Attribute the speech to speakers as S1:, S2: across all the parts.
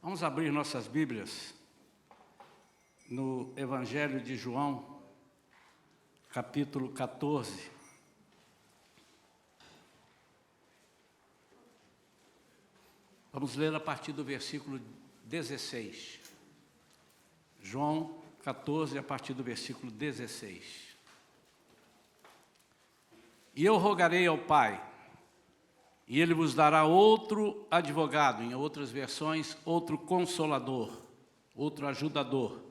S1: Vamos abrir nossas Bíblias no Evangelho de João, capítulo 14. Vamos ler a partir do versículo 16. João 14, a partir do versículo 16. E eu rogarei ao Pai, e Ele vos dará outro advogado, em outras versões, outro consolador, outro ajudador,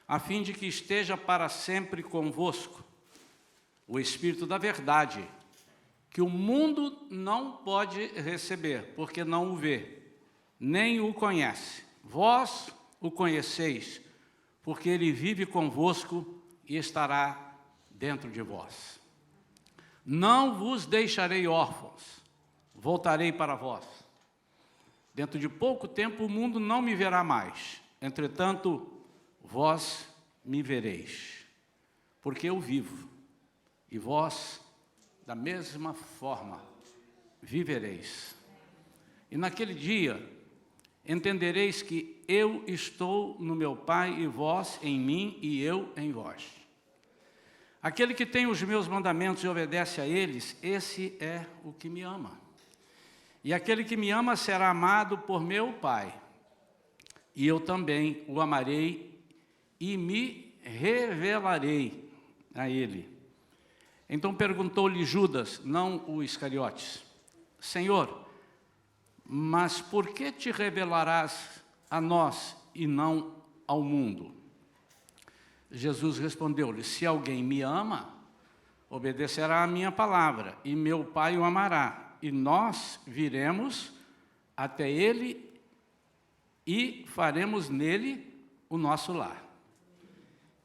S1: a fim de que esteja para sempre convosco, o Espírito da verdade, que o mundo não pode receber, porque não o vê, nem o conhece. Vós o conheceis, porque Ele vive convosco e estará dentro de vós. Não vos deixarei órfãos, voltarei para vós. Dentro de pouco tempo o mundo não me verá mais, entretanto, vós me vereis, porque eu vivo, e vós, da mesma forma, vivereis. E naquele dia, entendereis que eu estou no meu Pai, e vós em mim, e eu em vós. Aquele que tem os meus mandamentos e obedece a eles, esse é o que me ama. E aquele que me ama será amado por meu Pai, e eu também o amarei e me revelarei a ele. Então perguntou-lhe Judas, não o Iscariotes: Senhor, mas por que te revelarás a nós e não ao mundo? Jesus respondeu-lhe: se alguém me ama, obedecerá à minha palavra, e meu Pai o amará. E nós viremos até ele e faremos nele o nosso lar.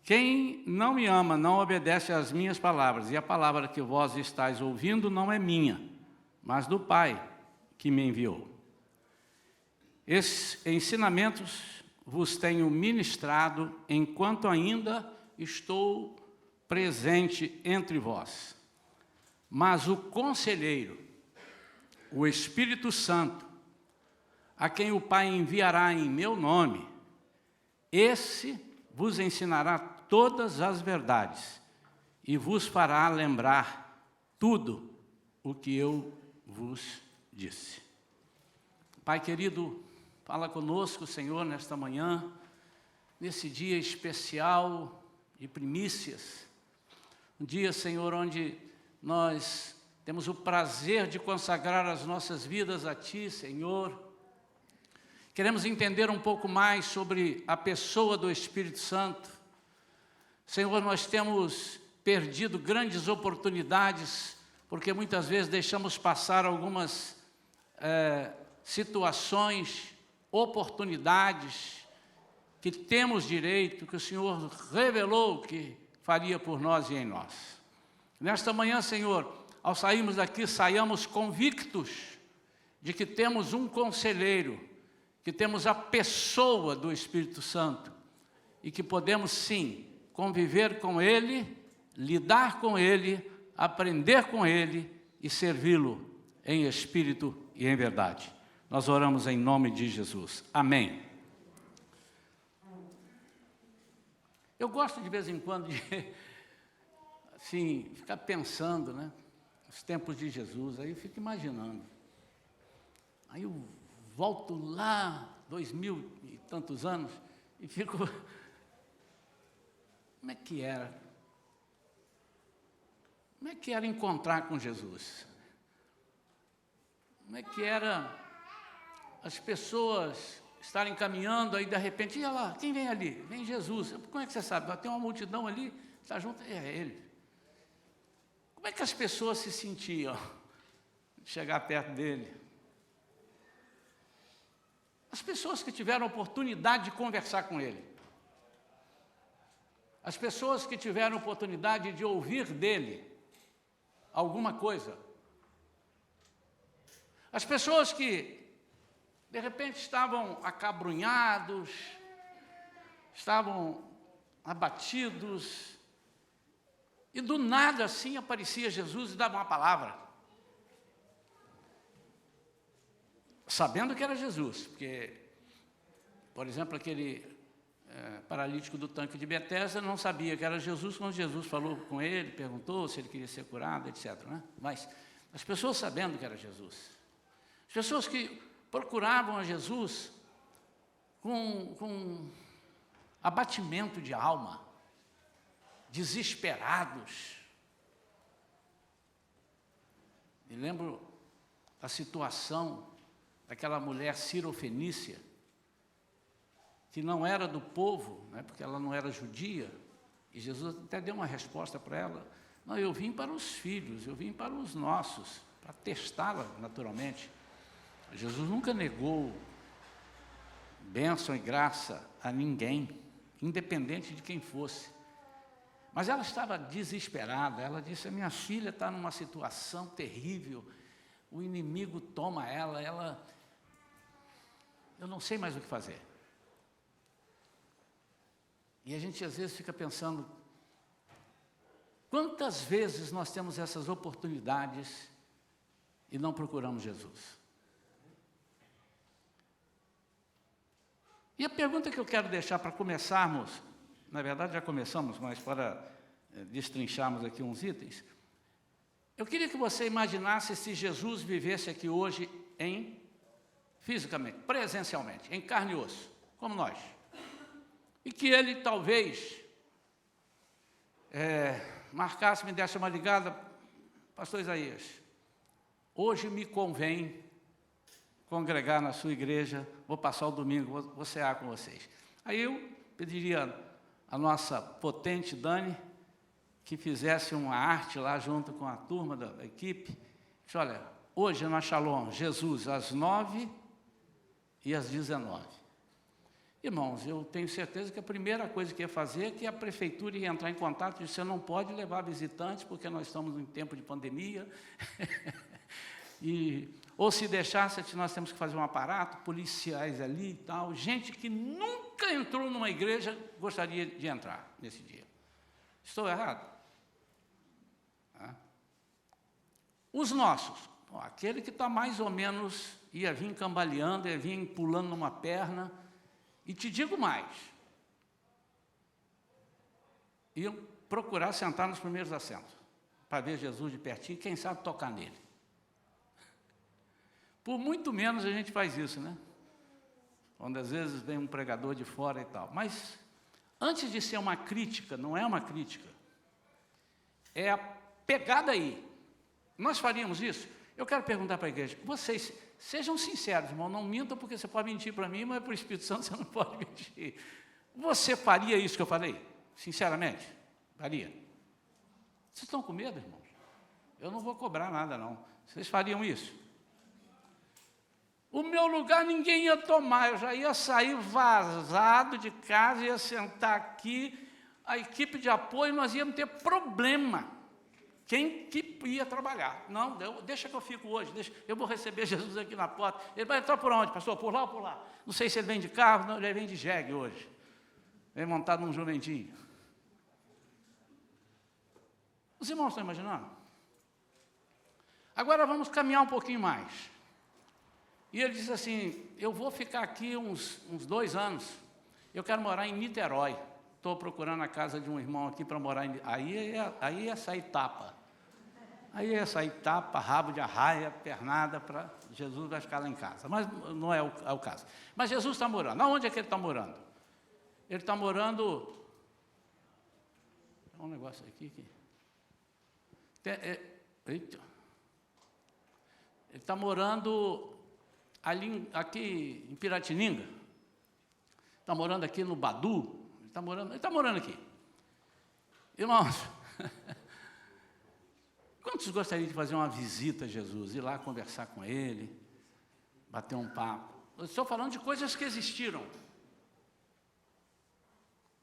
S1: Quem não me ama não obedece às minhas palavras, e a palavra que vós estáis ouvindo não é minha, mas do Pai que me enviou. Esses ensinamentos vos tenho ministrado enquanto ainda estou presente entre vós. Mas o Conselheiro, o Espírito Santo, a quem o Pai enviará em meu nome, esse vos ensinará todas as verdades e vos fará lembrar tudo o que eu vos disse. Pai querido, fala conosco, Senhor, nesta manhã, nesse dia especial de primícias, um dia, Senhor, onde nós temos o prazer de consagrar as nossas vidas a Ti, Senhor. Queremos entender um pouco mais sobre a pessoa do Espírito Santo. Senhor, nós temos perdido grandes oportunidades, porque muitas vezes deixamos passar algumas situações, oportunidades, que temos direito, que o Senhor revelou que faria por nós e em nós. Nesta manhã, Senhor, ao sairmos daqui, saiamos convictos de que temos um conselheiro, que temos a pessoa do Espírito Santo e que podemos, sim, conviver com Ele, lidar com Ele, aprender com Ele e servi-lo em espírito e em verdade. Nós oramos em nome de Jesus. Amém. Eu gosto de vez em quando de, assim, ficar pensando, né? Os tempos de Jesus, aí eu fico imaginando. Aí eu volto lá, 2000 e tantos anos, e fico... Como é que era? Como é que era encontrar com Jesus? Como é que era as pessoas estarem caminhando, aí de repente, olha lá, quem vem ali? Vem Jesus. Como é que você sabe? Tem uma multidão ali, está junto, é Ele. Como é que as pessoas se sentiam de chegar perto dele? As pessoas que tiveram a oportunidade de conversar com ele. As pessoas que tiveram a oportunidade de ouvir dele alguma coisa. As pessoas que, de repente, estavam acabrunhados, estavam abatidos, e do nada assim aparecia Jesus e dava uma palavra. Sabendo que era Jesus, porque Por exemplo, aquele paralítico do tanque de Betesda não sabia que era Jesus, quando Jesus falou com ele, perguntou se ele queria ser curado, etc. Né? Mas as pessoas sabendo que era Jesus, as pessoas que procuravam a Jesus com abatimento de alma, desesperados. Me lembro da situação daquela mulher cirofenícia, que não era do povo, né, porque ela não era judia, e Jesus até deu uma resposta para ela: não, eu vim para os filhos, eu vim para os nossos, para testá-la naturalmente. Jesus nunca negou bênção e graça a ninguém, independente de quem fosse. Mas ela estava desesperada, ela disse: a minha filha está numa situação terrível, o inimigo toma ela, eu não sei mais o que fazer. E a gente às vezes fica pensando, quantas vezes nós temos essas oportunidades e não procuramos Jesus? E a pergunta que eu quero deixar para começarmos, na verdade já começamos, mas para destrincharmos aqui uns itens, eu queria que você imaginasse se Jesus vivesse aqui hoje fisicamente, presencialmente, em carne e osso, como nós. E que ele talvez marcasse, me desse uma ligada: pastor Isaías, hoje me convém congregar na sua igreja, vou passar o domingo, vou cear com vocês. Aí eu pediria a nossa potente Dani que fizesse uma arte lá junto com a turma da equipe. Disse: olha, hoje na Shalom, Jesus, às 9 e às 19. Irmãos, eu tenho certeza que a primeira coisa que ia fazer é que a prefeitura ia entrar em contato e dizer: você não pode levar visitantes porque nós estamos em tempo de pandemia. Ou se deixasse, nós temos que fazer um aparato, policiais ali e tal. Gente que nunca entrou numa igreja gostaria de entrar nesse dia. Estou errado? Os nossos, aquele que está mais ou menos, ia vir cambaleando, ia vir pulando numa perna. E te digo mais, iam procurar sentar nos primeiros assentos, para ver Jesus de pertinho e, quem sabe, tocar nele. Por muito menos a gente faz isso, né? Quando às vezes vem um pregador de fora e tal. Mas, antes de ser uma crítica, não é uma crítica, é a pegada aí. Nós faríamos isso? Eu quero perguntar para a igreja: vocês sejam sinceros, irmão, não mintam, porque você pode mentir para mim, mas para o Espírito Santo você não pode mentir. Você faria isso que eu falei? Sinceramente? Faria? Vocês estão com medo, irmãos? Eu não vou cobrar nada, não. Vocês fariam isso? O meu lugar ninguém ia tomar, eu já ia sair vazado de casa, ia sentar aqui, a equipe de apoio, nós íamos ter problema. Quem que ia trabalhar? Não, deixa que eu fico hoje, eu vou receber Jesus aqui na porta. Ele vai entrar por onde, pastor? Por lá ou por lá? Não sei se ele vem de carro, não, ele vem de jegue hoje. Vem montado num jumentinho. Os irmãos estão imaginando? Agora vamos caminhar um pouquinho mais. E ele disse assim: eu vou ficar aqui uns 2 anos, eu quero morar em Niterói. Estou procurando a casa de um irmão aqui para morar em... Aí ia sair tapa. Aí ia sair tapa, rabo de arraia, pernada, para Jesus vai ficar lá em casa. Mas não é o caso. Mas Jesus está morando. Aonde é que ele está morando? Ele está morando... Tem um negócio aqui que... Eita. Ele está morando aqui em Piratininga. Está morando aqui no Badu. Ele está morando aqui. Irmãos... Quantos gostariam de fazer uma visita a Jesus, ir lá conversar com ele, bater um papo? Eu estou falando de coisas que existiram.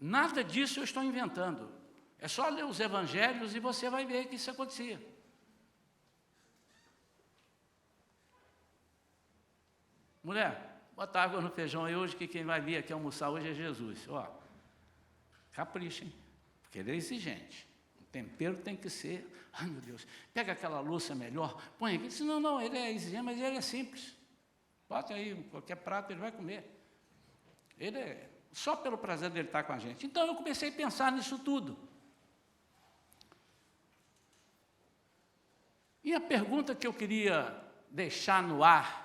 S1: Nada disso eu estou inventando. É só ler os evangelhos e você vai ver que isso acontecia. Mulher, bota água no feijão aí hoje, que quem vai vir aqui almoçar hoje é Jesus. Ó, capricha, hein? Porque ele é exigente. Tempero tem que ser, ai meu Deus, pega aquela louça melhor, põe aqui. Não, ele é exigente, mas ele é simples. Bota aí qualquer prato, ele vai comer. Só pelo prazer dele estar com a gente. Então, eu comecei a pensar nisso tudo. E a pergunta que eu queria deixar no ar,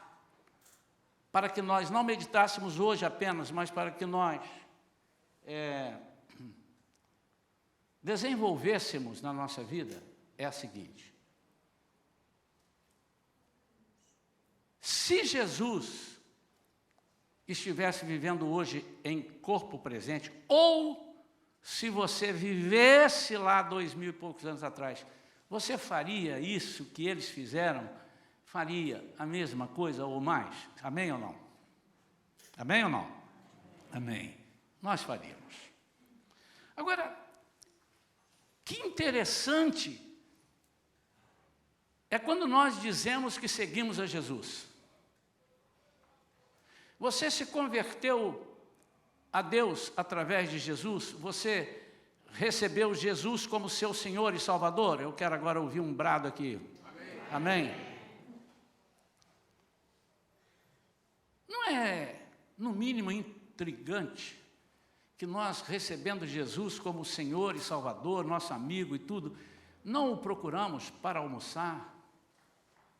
S1: para que nós não meditássemos hoje apenas, mas para que nós desenvolvêssemos na nossa vida, é a seguinte: se Jesus estivesse vivendo hoje em corpo presente, ou se você vivesse lá 2000 e poucos anos atrás, você faria isso que eles fizeram? Faria a mesma coisa ou mais? Amém ou não? Amém ou não? Amém. Nós faríamos. Agora, que interessante é quando nós dizemos que seguimos a Jesus. Você se converteu a Deus através de Jesus? Você recebeu Jesus como seu Senhor e Salvador? Eu quero agora ouvir um brado aqui. Amém? Amém? Não é, no mínimo, intrigante que nós, recebendo Jesus como Senhor e Salvador, nosso amigo e tudo, não o procuramos para almoçar,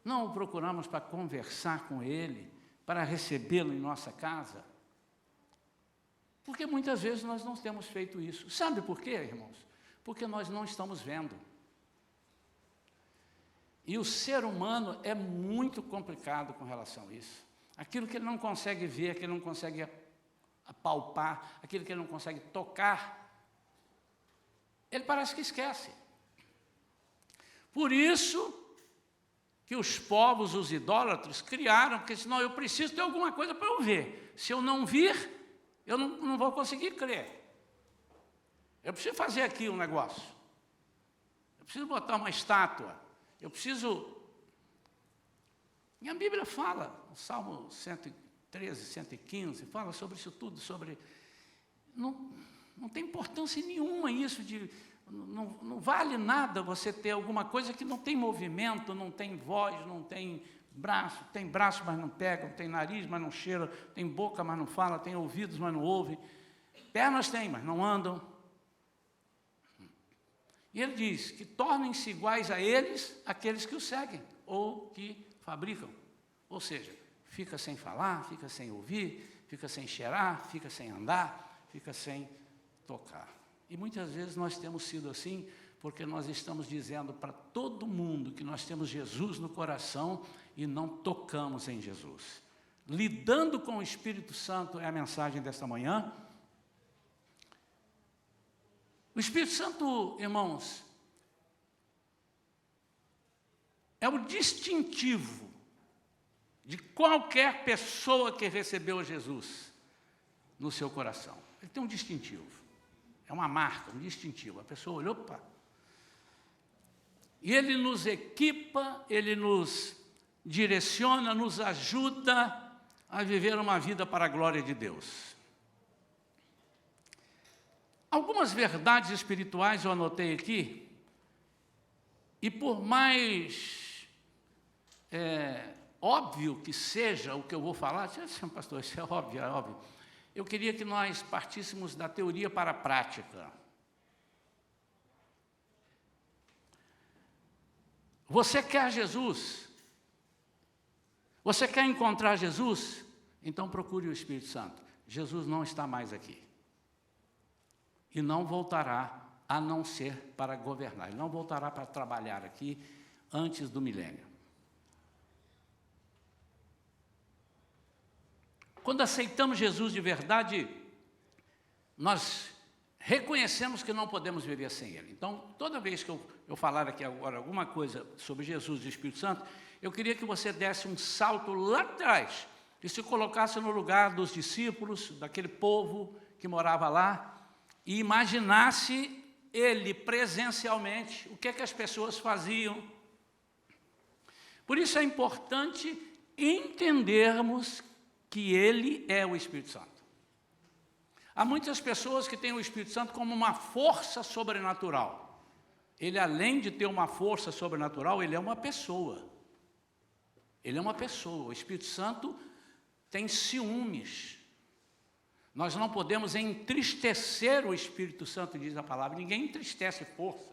S1: não o procuramos para conversar com Ele, para recebê-lo em nossa casa? Porque muitas vezes nós não temos feito isso. Sabe por quê, irmãos? Porque nós não estamos vendo. E o ser humano é muito complicado com relação a isso. Aquilo que ele não consegue ver, que ele não consegue apalpar, aquilo que ele não consegue tocar, ele parece que esquece. Por isso que os povos, os idólatras, criaram, porque senão eu preciso ter alguma coisa para eu ver. Se eu não vir, eu não vou conseguir crer. Eu preciso fazer aqui um negócio. Eu preciso botar uma estátua. Eu preciso... E a Bíblia fala, o Salmo 113, 115, fala sobre isso tudo, sobre... Não tem importância nenhuma isso de... Não vale nada você ter alguma coisa que não tem movimento, não tem voz, não tem braço. Tem braço, mas não pega, tem nariz, mas não cheira, tem boca, mas não fala, tem ouvidos, mas não ouve. Pernas tem, mas não andam. E ele diz que tornem-se iguais a eles aqueles que o seguem, ou que fabricam. Ou seja, fica sem falar, fica sem ouvir, fica sem cheirar, fica sem andar, fica sem tocar. E muitas vezes nós temos sido assim, porque nós estamos dizendo para todo mundo que nós temos Jesus no coração e não tocamos em Jesus. Lidando com o Espírito Santo é a mensagem desta manhã. O Espírito Santo, irmãos, é o distintivo de qualquer pessoa que recebeu Jesus no seu coração. Ele tem um distintivo. É uma marca, um distintivo. A pessoa olhou, opa. E ele nos equipa, ele nos direciona, nos ajuda a viver uma vida para a glória de Deus. Algumas verdades espirituais eu anotei aqui, e por mais óbvio que seja o que eu vou falar, pastor, isso é óbvio, é óbvio. Eu queria que nós partíssemos da teoria para a prática. Você quer Jesus? Você quer encontrar Jesus? Então procure o Espírito Santo. Jesus não está mais aqui. E não voltará, a não ser para governar. Ele não voltará para trabalhar aqui antes do milênio. Quando aceitamos Jesus de verdade, nós reconhecemos que não podemos viver sem Ele. Então, toda vez que eu falar aqui agora alguma coisa sobre Jesus e o Espírito Santo, eu queria que você desse um salto lá atrás e se colocasse no lugar dos discípulos, daquele povo que morava lá, e imaginasse Ele presencialmente, o que é que as pessoas faziam. Por isso é importante entendermos que Ele é o Espírito Santo. Há muitas pessoas que têm o Espírito Santo como uma força sobrenatural. Ele, além de ter uma força sobrenatural, ele é uma pessoa. Ele é uma pessoa. O Espírito Santo tem ciúmes. Nós não podemos entristecer o Espírito Santo, diz a palavra. Ninguém entristece força.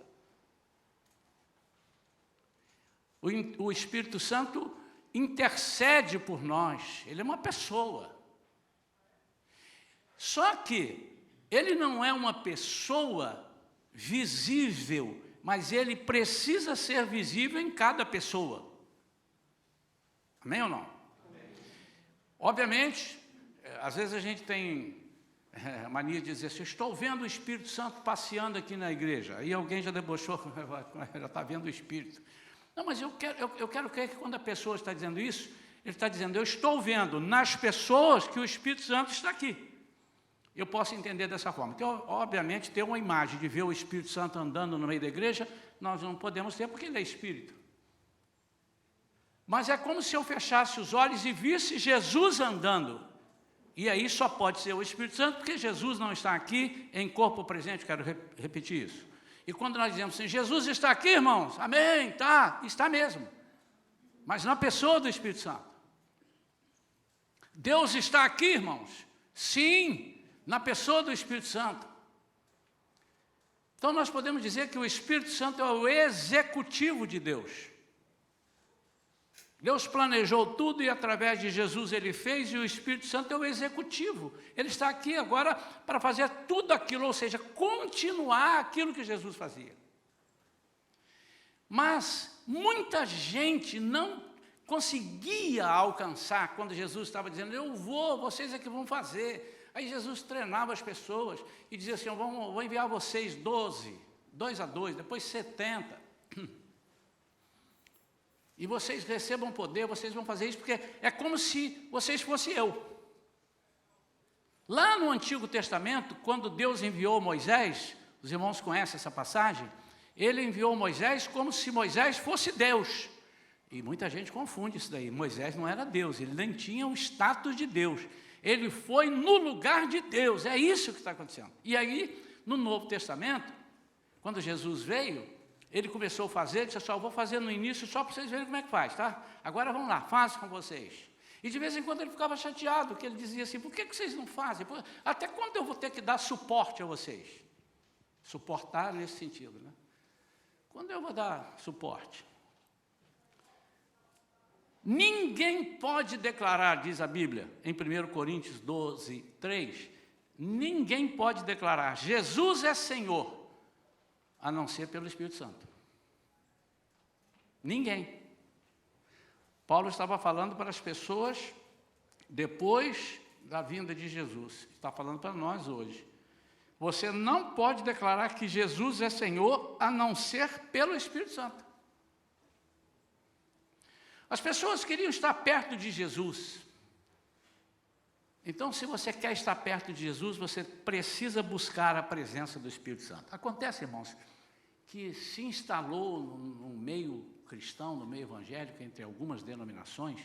S1: O Espírito Santo intercede por nós. Ele é uma pessoa. Só que ele não é uma pessoa visível, mas ele precisa ser visível em cada pessoa. Amém ou não? Amém. Obviamente, às vezes a gente tem a mania de dizer assim, estou vendo o Espírito Santo passeando aqui na igreja. Aí alguém já debochou, já está vendo o Espírito. Não, mas eu quero crer que quando a pessoa está dizendo isso, ele está dizendo, eu estou vendo nas pessoas que o Espírito Santo está aqui. Eu posso entender dessa forma. Então, obviamente, ter uma imagem de ver o Espírito Santo andando no meio da igreja, nós não podemos ter, porque ele é Espírito. Mas é como se eu fechasse os olhos e visse Jesus andando. E aí só pode ser o Espírito Santo, porque Jesus não está aqui em corpo presente, quero repetir isso. E quando nós dizemos assim, Jesus está aqui, irmãos, amém, está mesmo. Mas na pessoa do Espírito Santo. Deus está aqui, irmãos, sim, na pessoa do Espírito Santo. Então nós podemos dizer que o Espírito Santo é o executivo de Deus. Deus planejou tudo e através de Jesus ele fez, e o Espírito Santo é o executivo. Ele está aqui agora para fazer tudo aquilo, ou seja, continuar aquilo que Jesus fazia. Mas muita gente não conseguia alcançar quando Jesus estava dizendo, eu vou, vocês é que vão fazer. Aí Jesus treinava as pessoas e dizia assim, vou enviar vocês 12, 2 a 2, depois 70. E vocês recebam poder, vocês vão fazer isso, porque é como se vocês fossem eu. Lá no Antigo Testamento, quando Deus enviou Moisés, os irmãos conhecem essa passagem, ele enviou Moisés como se Moisés fosse Deus. E muita gente confunde isso daí. Moisés não era Deus, ele nem tinha o status de Deus. Ele foi no lugar de Deus, é isso que está acontecendo. E aí, no Novo Testamento, quando Jesus veio, ele começou a fazer, disse assim, eu vou fazer no início só para vocês verem como é que faz, tá? Agora vamos lá, façam com vocês. E de vez em quando ele ficava chateado, porque ele dizia assim, por que vocês não fazem? Até quando eu vou ter que dar suporte a vocês? Suportar nesse sentido, né? Quando eu vou dar suporte? Ninguém pode declarar, diz a Bíblia, em 1 Coríntios 12, 3, ninguém pode declarar, Jesus é Senhor, a não ser pelo Espírito Santo. Ninguém. Paulo estava falando para as pessoas depois da vinda de Jesus. Está falando para nós hoje. Você não pode declarar que Jesus é Senhor a não ser pelo Espírito Santo. As pessoas queriam estar perto de Jesus. Então, se você quer estar perto de Jesus, você precisa buscar a presença do Espírito Santo. Acontece, irmãos, que se instalou no meio cristão, no meio evangélico, entre algumas denominações,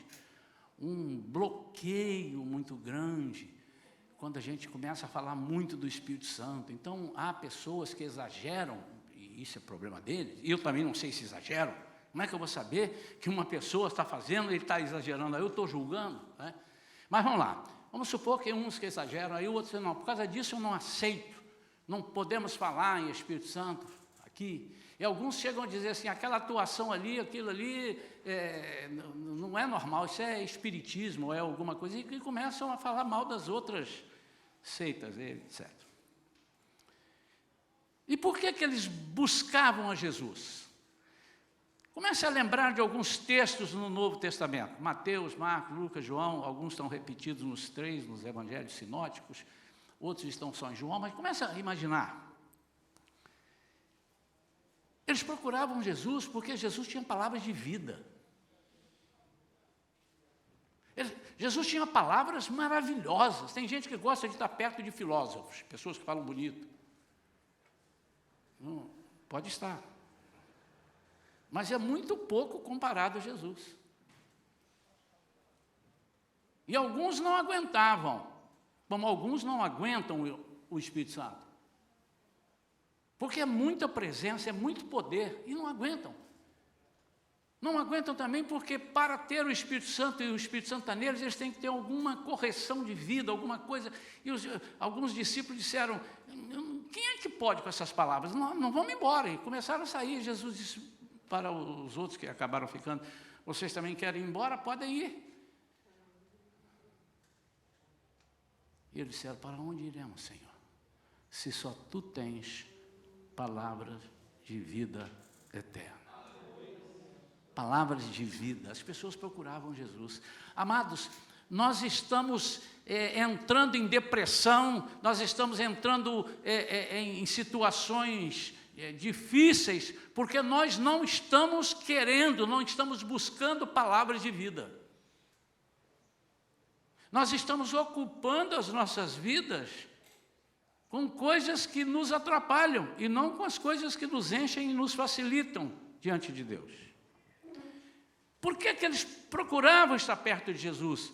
S1: um bloqueio muito grande, quando a gente começa a falar muito do Espírito Santo. Então, há pessoas que exageram, e isso é problema deles, e eu também não sei se exageram. Como é que eu vou saber que uma pessoa está fazendo e ele está exagerando? Aí eu estou julgando, né? Mas vamos lá. Vamos supor que uns que exageram, aí outros não. Por causa disso eu não aceito. Não podemos falar em Espírito Santo aqui. E alguns chegam a dizer assim, aquela atuação ali, aquilo ali, não é normal, isso é espiritismo, ou é alguma coisa. E começam a falar mal das outras seitas, etc. E por que eles buscavam a Jesus? Comece a lembrar de alguns textos no Novo Testamento. Mateus, Marcos, Lucas, João, alguns estão repetidos nos 3, nos evangelhos sinóticos, outros estão só em João, mas comece a imaginar. Eles procuravam Jesus porque Jesus tinha palavras de vida. Jesus tinha palavras maravilhosas. Tem gente que gosta de estar perto de filósofos, pessoas que falam bonito. Não, pode estar. Mas é muito pouco comparado a Jesus. E alguns não aguentavam, como alguns não aguentam o Espírito Santo. Porque é muita presença, é muito poder, e não aguentam. Não aguentam também porque para ter o Espírito Santo e o Espírito Santo está neles, eles têm que ter alguma correção de vida, alguma coisa. E alguns discípulos disseram, quem é que pode com essas palavras? Não vamos embora. E começaram a sair. Jesus disse para os outros que acabaram ficando, vocês também querem ir embora? Podem ir. E eles disseram, para onde iremos, Senhor? Se só Tu tens palavras de vida eterna. Palavras de vida. As pessoas procuravam Jesus. Amados, nós estamos entrando em depressão, nós estamos entrando em situações difíceis, porque nós não estamos querendo, não estamos buscando palavras de vida. Nós estamos ocupando as nossas vidas com coisas que nos atrapalham e não com as coisas que nos enchem e nos facilitam diante de Deus. Por que eles procuravam estar perto de Jesus?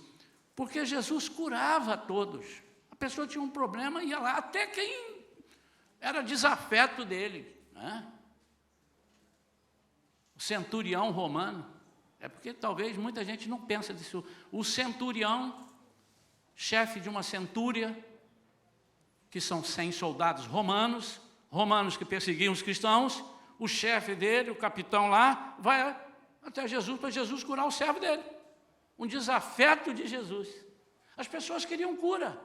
S1: Porque Jesus curava a todos. A pessoa tinha um problema, ia lá, até quem era desafeto dele, né? O centurião romano. É porque talvez muita gente não pensa disso. O centurião, chefe de uma centúria, que são 100 soldados romanos que perseguiam os cristãos, o chefe dele, o capitão lá, vai até Jesus, para Jesus curar o servo dele. Um desafeto de Jesus. As pessoas queriam cura.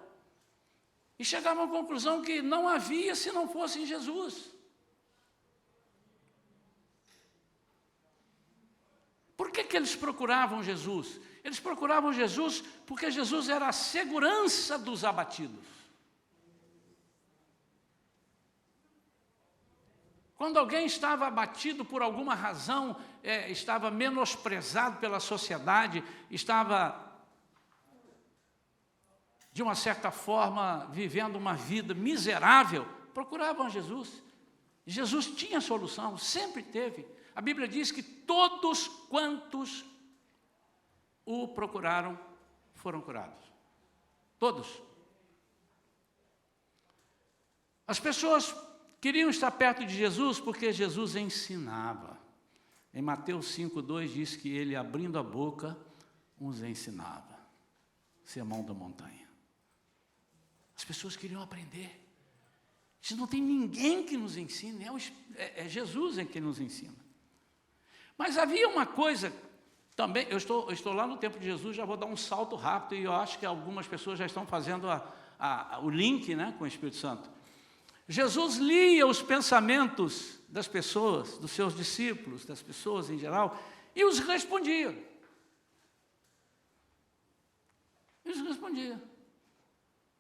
S1: E chegavam à conclusão que não havia se não fosse em Jesus. Por que eles procuravam Jesus? Eles procuravam Jesus porque Jesus era a segurança dos abatidos. Quando alguém estava abatido por alguma razão, estava menosprezado pela sociedade, estava, de uma certa forma, vivendo uma vida miserável, procuravam Jesus. Jesus tinha solução, sempre teve. A Bíblia diz que todos quantos o procuraram foram curados. Todos. As pessoas queriam estar perto de Jesus porque Jesus ensinava. Em Mateus 5,2 diz que ele, abrindo a boca, os ensinava. Sermão da montanha. As pessoas queriam aprender. Se não tem ninguém que nos ensine, é Jesus quem nos ensina. Mas havia uma coisa também, eu estou lá no tempo de Jesus, já vou dar um salto rápido, e eu acho que algumas pessoas já estão fazendo o link, né, com o Espírito Santo. Jesus lia os pensamentos das pessoas, dos seus discípulos, das pessoas em geral, e os respondia.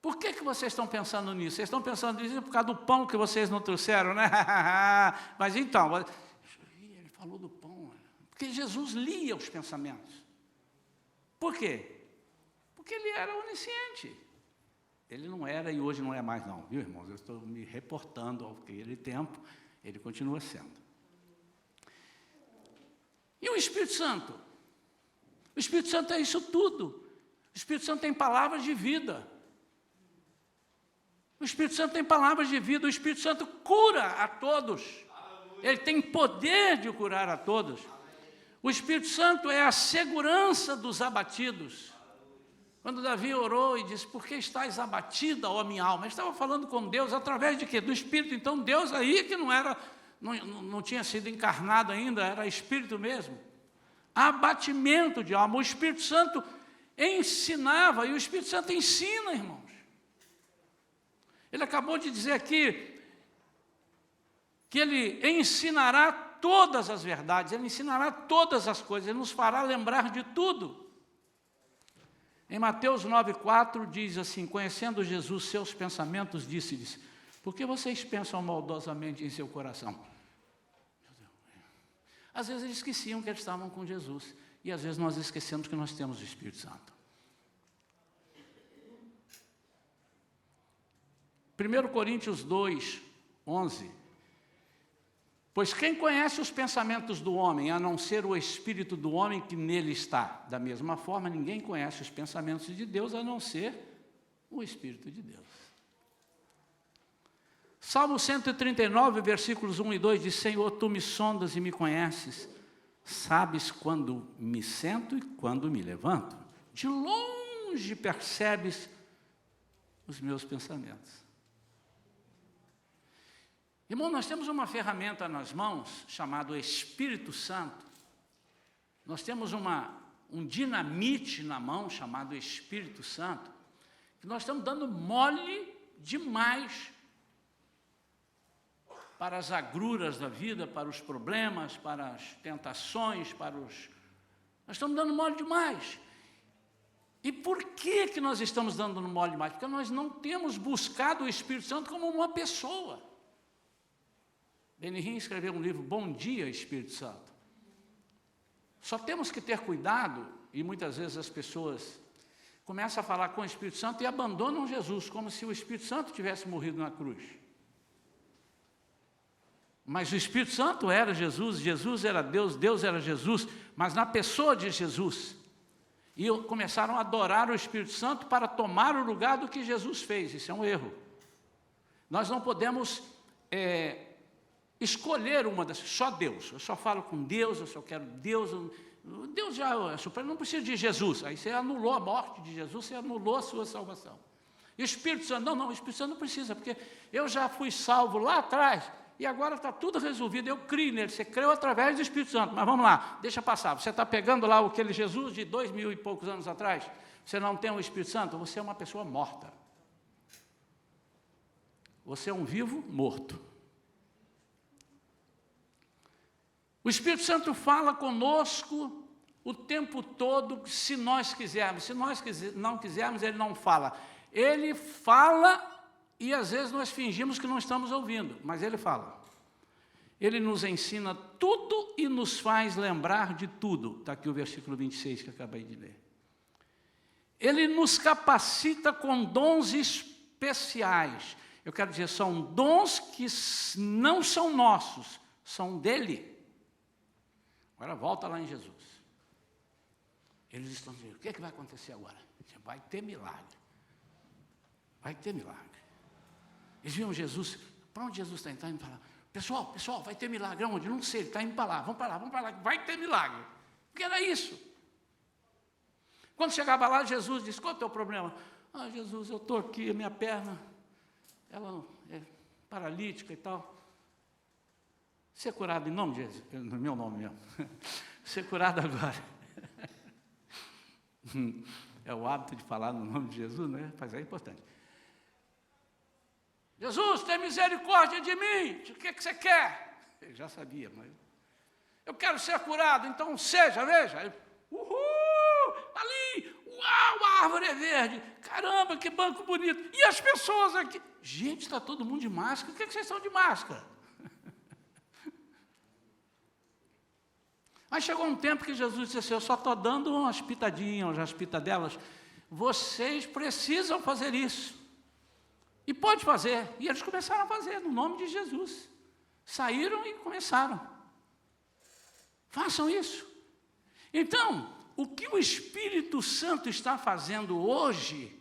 S1: Por que vocês estão pensando nisso? Vocês estão pensando nisso por causa do pão que vocês não trouxeram, né? Mas então, ele falou do pão, porque Jesus lia os pensamentos. Por quê? Porque ele era onisciente. Ele não era e hoje não é mais não, viu, irmãos? Eu estou me reportando àquele tempo, ele continua sendo. E o Espírito Santo? O Espírito Santo é isso tudo. O Espírito Santo tem palavras de vida. O Espírito Santo tem palavras de vida. O Espírito Santo cura a todos. Ele tem poder de curar a todos. O Espírito Santo é a segurança dos abatidos. Quando Davi orou e disse, por que estás abatida, ó minha alma? Ele estava falando com Deus, através de quê? Do Espírito. Então, Deus aí que não tinha sido encarnado ainda, era Espírito mesmo. Abatimento de alma. O Espírito Santo ensinava, e o Espírito Santo ensina, irmãos. Ele acabou de dizer aqui, que Ele ensinará todas as verdades, Ele ensinará todas as coisas, Ele nos fará lembrar de tudo. Em Mateus 9,4 diz assim, conhecendo Jesus seus pensamentos, disse-lhes, por que vocês pensam maldosamente em seu coração? Às vezes eles esqueciam que eles estavam com Jesus, e às vezes nós esquecemos que nós temos o Espírito Santo. 1 Coríntios 2:11, pois quem conhece os pensamentos do homem, a não ser o Espírito do homem que nele está? Da mesma forma, ninguém conhece os pensamentos de Deus, a não ser o Espírito de Deus. Salmo 139, versículos 1 e 2, diz, Senhor, Tu me sondas e me conheces. Sabes quando me sento e quando me levanto. De longe percebes os meus pensamentos. Irmão, nós temos uma ferramenta nas mãos chamada Espírito Santo. Nós temos um dinamite na mão chamado Espírito Santo, que nós estamos dando mole demais para as agruras da vida, para os problemas, para as tentações, Nós estamos dando mole demais. E por que nós estamos dando mole demais? Porque nós não temos buscado o Espírito Santo como uma pessoa. Benihim escreveu um livro, Bom Dia, Espírito Santo. Só temos que ter cuidado, e muitas vezes as pessoas começam a falar com o Espírito Santo e abandonam Jesus, como se o Espírito Santo tivesse morrido na cruz. Mas o Espírito Santo era Jesus, Jesus era Deus, Deus era Jesus, mas na pessoa de Jesus. E começaram a adorar o Espírito Santo para tomar o lugar do que Jesus fez. Isso é um erro. Nós não podemos escolher uma das... Só Deus. Eu só falo com Deus, eu só quero Deus. Deus já é supremo, não precisa de Jesus. Aí você anulou a morte de Jesus, você anulou a sua salvação. E o Espírito Santo, não, o Espírito Santo não precisa, porque eu já fui salvo lá atrás, e agora está tudo resolvido, eu creio nele. Você creu através do Espírito Santo, mas vamos lá, deixa passar. Você está pegando lá aquele Jesus de 2000 e poucos anos atrás, você não tem o Espírito Santo, você é uma pessoa morta. Você é um vivo morto. O Espírito Santo fala conosco o tempo todo, se nós quisermos. Se nós não quisermos, ele não fala. Ele fala e às vezes nós fingimos que não estamos ouvindo, mas ele fala. Ele nos ensina tudo e nos faz lembrar de tudo. Está aqui o versículo 26 que eu acabei de ler. Ele nos capacita com dons especiais. Eu quero dizer, são dons que não são nossos, são dele. Agora volta lá em Jesus. Eles estão dizendo, o que é que vai acontecer agora? Vai ter milagre. Vai ter milagre. Eles viram Jesus, para onde Jesus está indo para lá? Pessoal, vai ter milagre. Onde? Não sei, ele está indo para lá, vamos para lá, vai ter milagre. Porque era isso. Quando chegava lá, Jesus disse, qual é o teu problema? Ah, Jesus, eu estou aqui, minha perna, ela é paralítica e tal. Ser curado em nome de Jesus, no meu nome mesmo. Ser curado agora. É o hábito de falar no nome de Jesus, né? Mas é importante. Jesus, tem misericórdia de mim. O que você quer? Ele já sabia, mas... Eu quero ser curado, então seja, veja. Uhul! Ali! Uau, a árvore é verde. Caramba, que banco bonito. E as pessoas aqui? Gente, está todo mundo de máscara. Por que vocês estão de máscara? Aí chegou um tempo que Jesus disse assim, eu só estou dando umas pitadinhas, umas pitadelas. Vocês precisam fazer isso. E pode fazer. E eles começaram a fazer, no nome de Jesus. Saíram e começaram. Façam isso. Então, o que o Espírito Santo está fazendo hoje,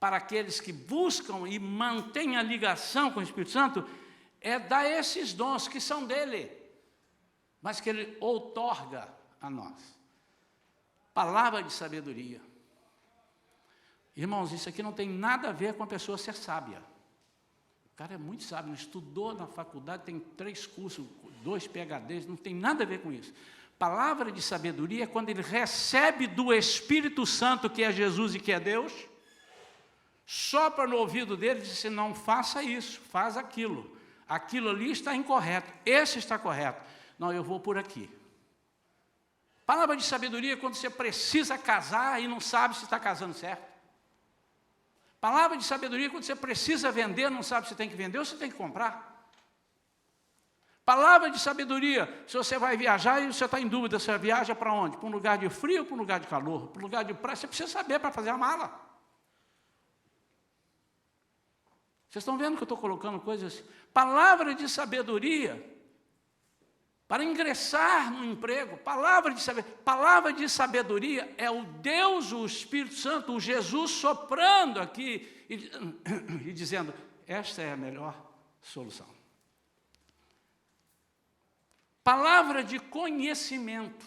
S1: para aqueles que buscam e mantêm a ligação com o Espírito Santo, é dar esses dons que são dele, mas que ele outorga a nós. Palavra de sabedoria. Irmãos, isso aqui não tem nada a ver com a pessoa ser sábia. O cara é muito sábio, estudou na faculdade, tem 3 cursos, 2 PhDs, não tem nada a ver com isso. Palavra de sabedoria é quando ele recebe do Espírito Santo, que é Jesus e que é Deus, sopra no ouvido dele e diz assim, não faça isso, faz aquilo. Aquilo ali está incorreto, esse está correto. Não, eu vou por aqui. Palavra de sabedoria é quando você precisa casar e não sabe se está casando certo. Palavra de sabedoria é quando você precisa vender, não sabe se tem que vender ou se tem que comprar. Palavra de sabedoria, se você vai viajar e você está em dúvida, você viaja para onde? Para um lugar de frio ou para um lugar de calor? Para um lugar de praia, você precisa saber para fazer a mala. Vocês estão vendo que eu estou colocando coisas? Palavra de sabedoria para ingressar no emprego. Palavra de sabedoria é o Deus, o Espírito Santo, o Jesus soprando aqui e dizendo, esta é a melhor solução. Palavra de conhecimento.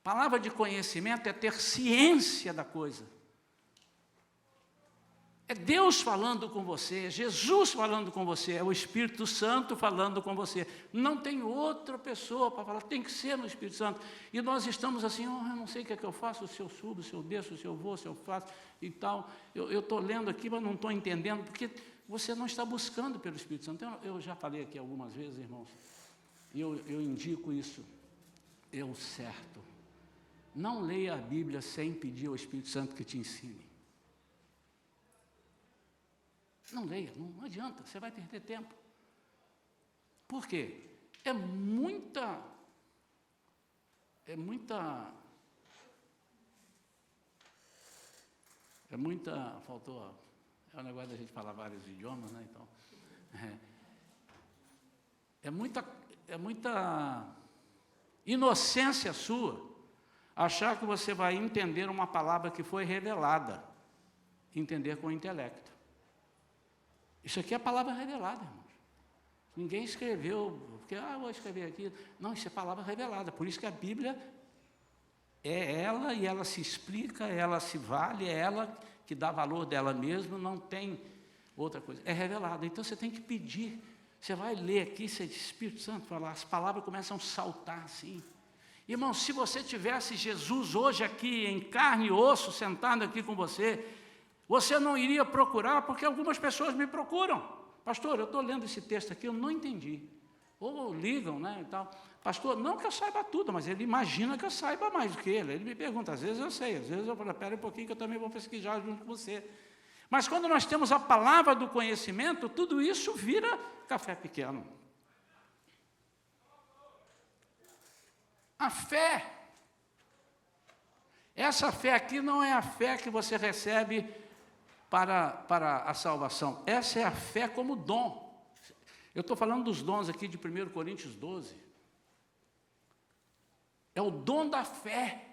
S1: Palavra de conhecimento é ter ciência da coisa. É Deus falando com você, é Jesus falando com você, é o Espírito Santo falando com você. Não tem outra pessoa para falar, tem que ser no Espírito Santo. E nós estamos assim, eu não sei o que é que eu faço, se eu subo, se eu desço, se eu vou, se eu faço e tal. Eu estou lendo aqui, mas não estou entendendo, porque você não está buscando pelo Espírito Santo. Eu já falei aqui algumas vezes, irmãos, e eu indico isso, é o certo. Não leia a Bíblia sem pedir ao Espírito Santo que te ensine. Não leia, não adianta, você vai perder tempo. Por quê? É muita, faltou, é o negócio da gente falar vários idiomas, né, então, é muita inocência sua, achar que você vai entender uma palavra que foi revelada, entender com o intelecto. Isso aqui é a palavra revelada, irmãos. Ninguém escreveu, porque, vou escrever aqui. Não, isso é palavra revelada. Por isso que a Bíblia é ela, e ela se explica, ela se vale, é ela que dá valor dela mesma, não tem outra coisa. É revelada. Então, você tem que pedir. Você vai ler aqui, você diz, Espírito Santo, falar, as palavras começam a saltar assim. Irmão, se você tivesse Jesus hoje aqui, em carne e osso, sentado aqui com você não iria procurar, porque algumas pessoas me procuram. Pastor, eu estou lendo esse texto aqui, eu não entendi. Ou ligam, né, e tal. Pastor, não que eu saiba tudo, mas ele imagina que eu saiba mais do que ele. Ele me pergunta, às vezes eu sei, às vezes eu falo, espera um pouquinho que eu também vou pesquisar junto com você. Mas quando nós temos a palavra do conhecimento, tudo isso vira café pequeno. A fé. Essa fé aqui não é a fé que você recebe para a salvação. Essa é a fé como dom. Eu estou falando dos dons aqui de 1 Coríntios 12. É o dom da fé.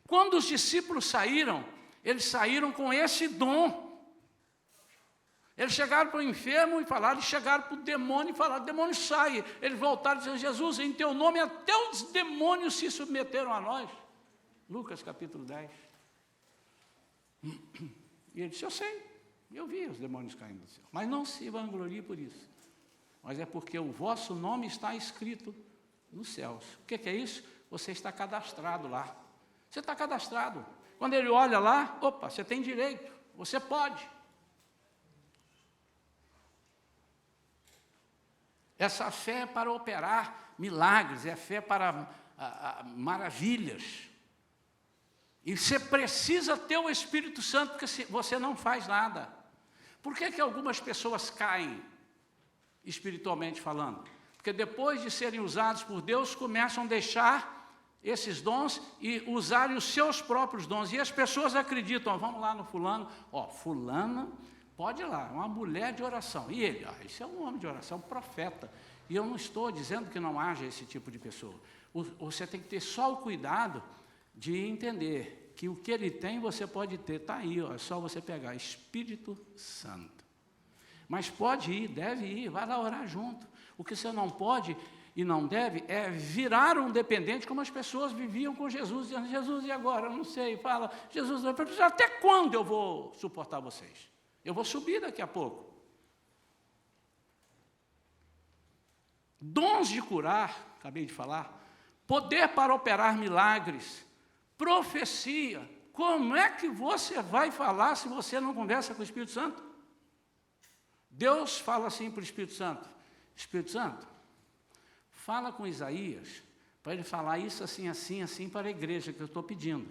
S1: Quando os discípulos saíram, eles saíram com esse dom. Eles chegaram para o enfermo e falaram, chegaram para o demônio e falaram, demônio sai. Eles voltaram e disseram, Jesus, em teu nome até os demônios se submeteram a nós. Lucas capítulo 10. E ele disse, eu sei, eu vi os demônios caindo do céu, mas não se vanglorie por isso, mas é porque o vosso nome está escrito nos céus. O que é isso? Você está cadastrado lá, você está cadastrado. Quando ele olha lá, opa, você tem direito, você pode. Essa fé é para operar milagres, é fé para maravilhas. E você precisa ter o Espírito Santo, porque você não faz nada. Por que algumas pessoas caem, espiritualmente falando? Porque depois de serem usados por Deus, começam a deixar esses dons e usarem os seus próprios dons. E as pessoas acreditam, vamos lá no fulano, fulana pode ir lá, é uma mulher de oração. E ele, isso é um homem de oração, um profeta. E eu não estou dizendo que não haja esse tipo de pessoa. Você tem que ter só o cuidado de entender que o que ele tem, você pode ter. Está aí, é só você pegar, Espírito Santo. Mas pode ir, deve ir, vai lá orar junto. O que você não pode e não deve é virar um dependente, como as pessoas viviam com Jesus, dizendo, Jesus, e agora? Eu não sei, fala, Jesus, até quando eu vou suportar vocês? Eu vou subir daqui a pouco. Dons de curar, acabei de falar, poder para operar milagres, profecia. Como é que você vai falar se você não conversa com o Espírito Santo? Deus fala assim para o Espírito Santo, Espírito Santo, fala com Isaías, para ele falar isso assim, assim, assim para a igreja que eu estou pedindo.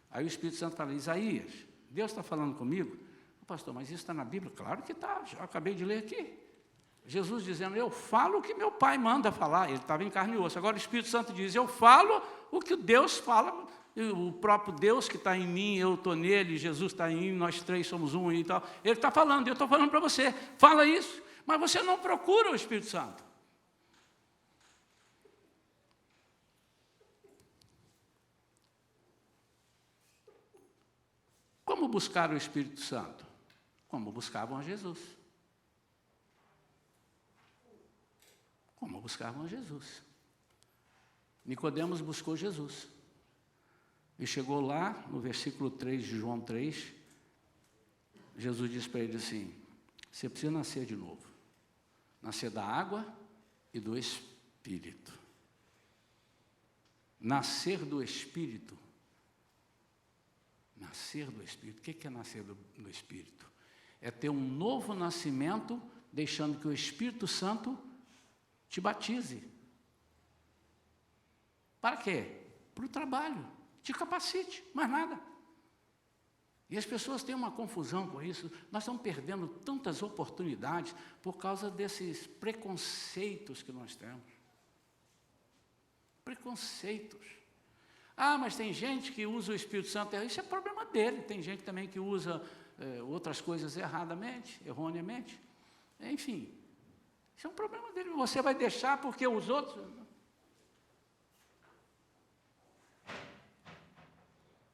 S1: Aí o Espírito Santo fala, Isaías, Deus está falando comigo? Pastor, mas isso está na Bíblia? Claro que está, já acabei de ler aqui. Jesus dizendo, eu falo o que meu Pai manda falar. Ele estava em carne e osso. Agora o Espírito Santo diz, eu falo o que Deus fala, o próprio Deus que está em mim, eu estou nele, Jesus está em mim, nós três somos um e tal. Ele está falando, eu estou falando para você, fala isso, mas você não procura o Espírito Santo. Como buscar o Espírito Santo? Como buscavam a Jesus. como buscavam Jesus. Nicodemos buscou Jesus. E chegou lá, no versículo 3 de João 3, Jesus disse para ele assim: você precisa nascer de novo. Nascer da água e do Espírito. Nascer do Espírito. Nascer do Espírito. O que é nascer do Espírito? É ter um novo nascimento, deixando que o Espírito Santo te batize. Para quê? Para o trabalho. Te capacite, mais nada. E as pessoas têm uma confusão com isso. Nós estamos perdendo tantas oportunidades por causa desses preconceitos que nós temos. Preconceitos. Ah, mas tem gente que usa o Espírito Santo. Isso é problema dele. Tem gente também que usa outras coisas erroneamente. Enfim, isso é um problema dele. Você vai deixar porque os outros...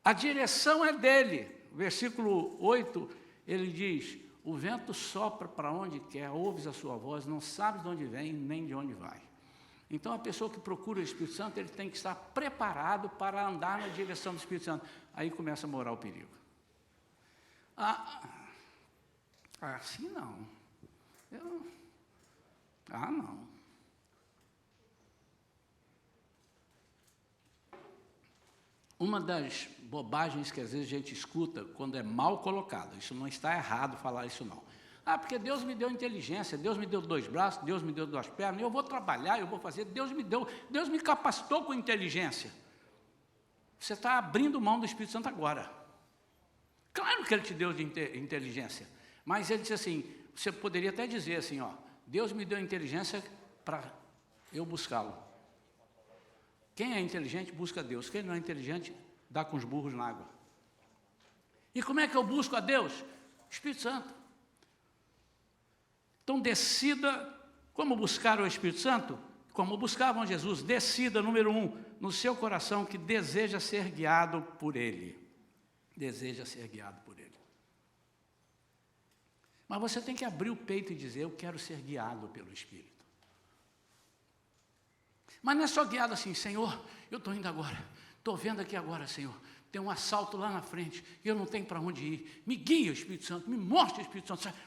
S1: A direção é dele. Versículo 8, ele diz: o vento sopra para onde quer, ouves a sua voz, não sabes de onde vem, nem de onde vai. Então, a pessoa que procura o Espírito Santo, ele tem que estar preparado para andar na direção do Espírito Santo. Aí começa a morar o perigo. Assim não. Não. Uma das bobagens que às vezes a gente escuta quando é mal colocado, isso não está errado falar isso não. Porque Deus me deu inteligência, Deus me deu 2 braços, Deus me deu 2 pernas, eu vou trabalhar, eu vou fazer, Deus me capacitou com inteligência. Você está abrindo mão do Espírito Santo agora. Claro que Ele te deu de inteligência, mas Ele disse assim, você poderia até dizer assim, Deus me deu inteligência para eu buscá-lo. Quem é inteligente busca Deus, quem não é inteligente dá com os burros na água. E como é que eu busco a Deus? Espírito Santo. Então decida como buscar o Espírito Santo, como buscavam Jesus. Decida, número 1, no seu coração que deseja ser guiado por Ele. Deseja ser guiado por Ele. Mas você tem que abrir o peito e dizer, eu quero ser guiado pelo Espírito. Mas não é só guiado assim, Senhor, eu estou indo agora, estou vendo aqui agora, Senhor, tem um assalto lá na frente, e eu não tenho para onde ir, me guia o Espírito Santo, me mostre o Espírito Santo,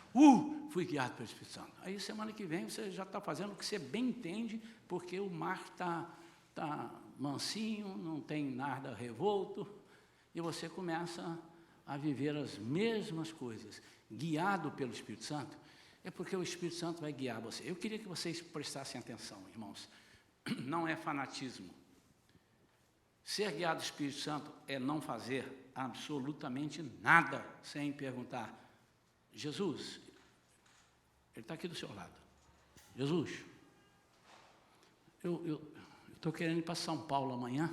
S1: fui guiado pelo Espírito Santo. Aí semana que vem você já está fazendo o que você bem entende, porque o mar está mansinho, não tem nada revolto, e você começa a viver as mesmas coisas, guiado pelo Espírito Santo, é porque o Espírito Santo vai guiar você. Eu queria que vocês prestassem atenção, irmãos. Não é fanatismo. Ser guiado do Espírito Santo é não fazer absolutamente nada sem perguntar. Jesus, Ele está aqui do seu lado. Jesus, eu estou querendo ir para São Paulo amanhã,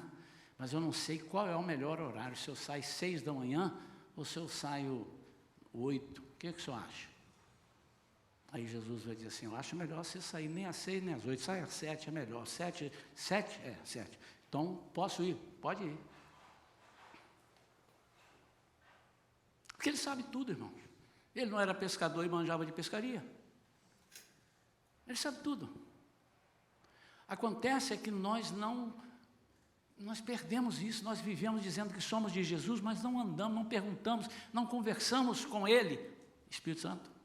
S1: mas eu não sei qual é o melhor horário, se eu saio 6 da manhã ou se eu saio 8. O que o senhor acha? Aí Jesus vai dizer assim, eu acho melhor você sair nem às 6 nem às 8, sai às 7 é melhor. 7. Então, posso ir? Pode ir. Porque Ele sabe tudo, irmão. Ele não era pescador e manjava de pescaria. Ele sabe tudo. Acontece é que nós perdemos isso, nós vivemos dizendo que somos de Jesus, mas não andamos, não perguntamos, não conversamos com Ele. Espírito Santo.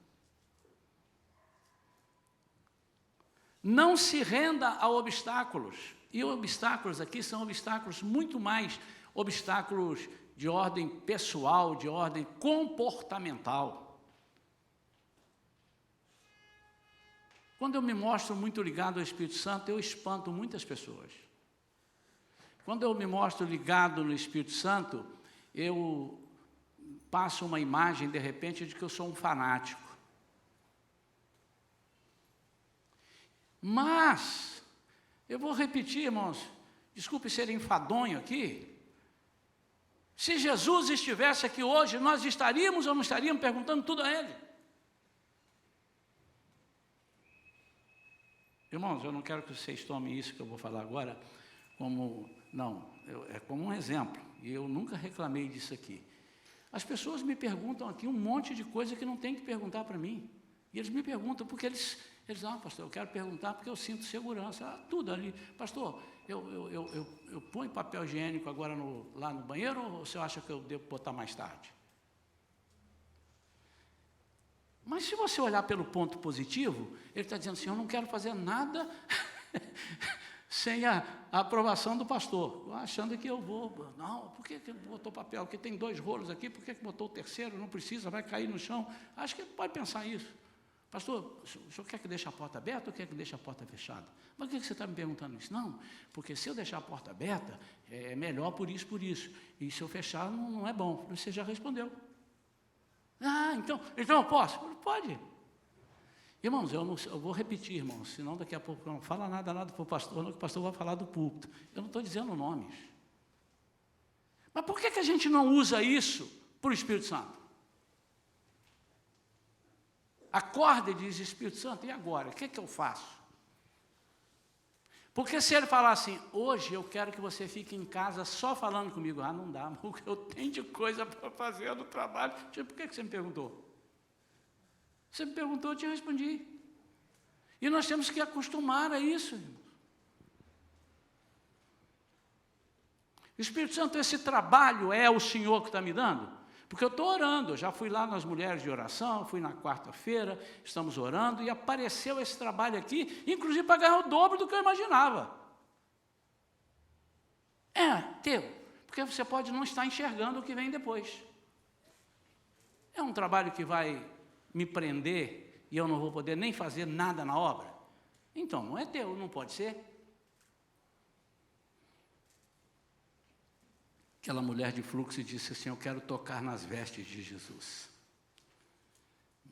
S1: Não se renda a obstáculos. E obstáculos aqui são obstáculos muito mais obstáculos de ordem pessoal, de ordem comportamental. Quando eu me mostro muito ligado ao Espírito Santo, eu espanto muitas pessoas. Quando eu me mostro ligado no Espírito Santo, eu passo uma imagem, de repente, de que eu sou um fanático. Mas, eu vou repetir, irmãos, desculpe ser enfadonho aqui, se Jesus estivesse aqui hoje, nós estaríamos ou não estaríamos perguntando tudo a Ele? Irmãos, eu não quero que vocês tomem isso que eu vou falar agora como, é como um exemplo, e eu nunca reclamei disso aqui. As pessoas me perguntam aqui um monte de coisa que não tem que perguntar para mim. E eles me perguntam porque Ele diz, não, pastor, eu quero perguntar porque eu sinto segurança. Tudo ali. Pastor, eu ponho papel higiênico agora lá no banheiro ou você acha que eu devo botar mais tarde? Mas se você olhar pelo ponto positivo, ele está dizendo assim, eu não quero fazer nada sem a aprovação do pastor, achando que eu vou, não, por que botou papel? Porque tem 2 rolos aqui, por que botou o terceiro? Não precisa, vai cair no chão. Acho que ele pode pensar isso. Pastor, o senhor quer que deixe a porta aberta ou quer que deixe a porta fechada? Mas por que você está me perguntando isso? Não, porque se eu deixar a porta aberta, é melhor por isso. E se eu fechar, não é bom. Você já respondeu. Ah, então eu posso? Pode. Irmãos, eu vou repetir, irmãos, senão daqui a pouco não fala nada para o pastor, não, que o pastor vai falar do púlpito. Eu não estou dizendo nomes. Mas por que a gente não usa isso para o Espírito Santo? Acorda e diz, Espírito Santo, e agora? O que eu faço? Porque se ele falar assim, hoje eu quero que você fique em casa só falando comigo, não dá, porque eu tenho de coisa para fazer no trabalho. Por que você me perguntou? Você me perguntou, eu te respondi. E nós temos que acostumar a isso. O Espírito Santo, esse trabalho é o Senhor que está me dando? Porque eu estou orando, eu já fui lá nas mulheres de oração, fui na quarta-feira, estamos orando, e apareceu esse trabalho aqui, inclusive para ganhar o dobro do que eu imaginava. É teu, porque você pode não estar enxergando o que vem depois. É um trabalho que vai me prender e eu não vou poder nem fazer nada na obra? Então, não é teu, não pode ser. Aquela mulher de fluxo disse assim, eu quero tocar nas vestes de Jesus.